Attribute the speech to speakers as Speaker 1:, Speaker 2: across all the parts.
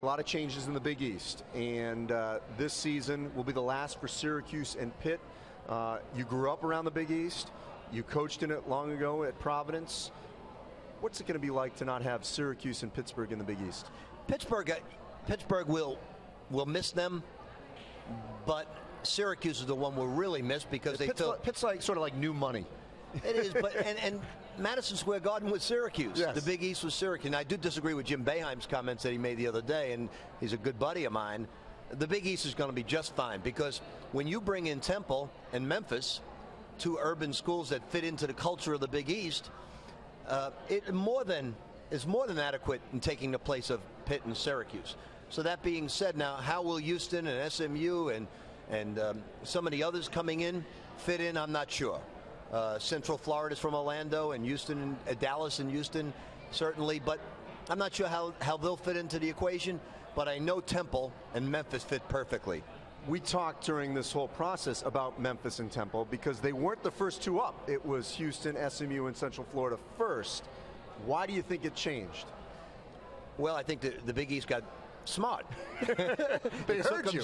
Speaker 1: A lot of changes in the Big East, and this season will be the last for Syracuse and Pitt. You grew up around the Big East. You coached in it long ago at Providence. What's it going to be like to not have Syracuse and Pittsburgh in the Big East?
Speaker 2: Pittsburgh will miss them, but Syracuse is the one we'll really miss because
Speaker 1: Pitt's like sort of like new money.
Speaker 2: It is, but and Madison Square Garden was Syracuse.
Speaker 1: Yes.
Speaker 2: The Big East was Syracuse. And I do disagree with Jim Boeheim's comments that he made the other day, and he's a good buddy of mine. The Big East is going to be just fine because when you bring in Temple and Memphis, two urban schools that fit into the culture of the Big East, it is more than adequate in taking the place of Pitt and Syracuse. So that being said, now how will Houston and SMU and some of the others coming in fit in? I'm not sure. Central Florida is from Orlando, and Houston, Dallas and Houston, certainly. But I'm not sure how they'll fit into the equation. But I know Temple and Memphis fit perfectly.
Speaker 1: We talked during this whole process about Memphis and Temple because they weren't the first two up. It was Houston, SMU, and Central Florida first. Why do you think it changed?
Speaker 2: Well, I think the Big East got smart.
Speaker 1: They heard you.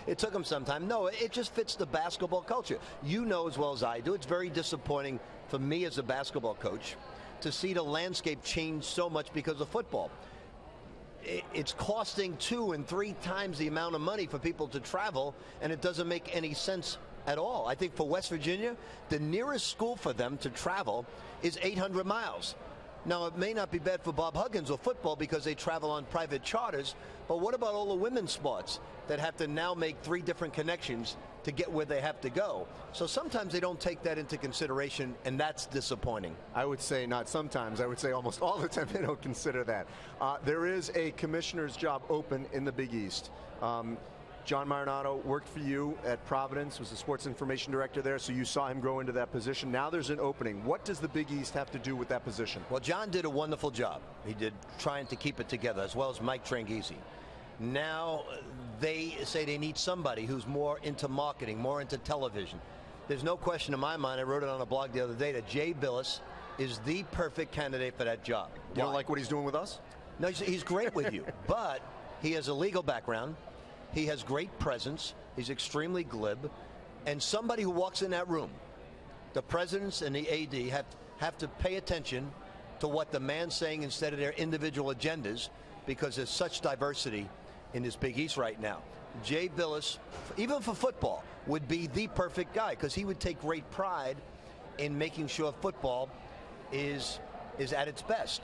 Speaker 2: It took them some time. No, it just fits the basketball culture. You know as well as I do, it's very disappointing for me as a basketball coach to see the landscape change so much because of football. It's costing 2 and 3 times the amount of money for people to travel, and it doesn't make any sense at all. I think for West Virginia, the nearest school for them to travel is 800 miles. Now, it may not be bad for Bob Huggins or football because they travel on private charters, but what about all the women's sports that have to now make 3 different connections to get where they have to go? So sometimes they don't take that into consideration, and that's disappointing.
Speaker 1: I would say not sometimes. I would say almost all the time they don't consider that. There is a commissioner's job open in the Big East. John Marinado worked for you at Providence, was the sports information director there, so you saw him grow into that position. Now there's an opening. What does the Big East have to do with that position?
Speaker 2: Well, John did a wonderful job. He did trying to keep it together, as well as Mike Tranghese. Now they say they need somebody who's more into marketing, more into television. There's no question in my mind, I wrote it on a blog the other day, that Jay Billis is the perfect candidate for that job.
Speaker 1: You don't like what he's doing with us?
Speaker 2: No, he's great with you, but he has a legal background. He has great presence. He's extremely glib. And somebody who walks in that room, the presidents and the AD have to pay attention to what the man's saying instead of their individual agendas, because there's such diversity in this Big East right now. Jay Billis, even for football, would be the perfect guy because he would take great pride in making sure football is at its best.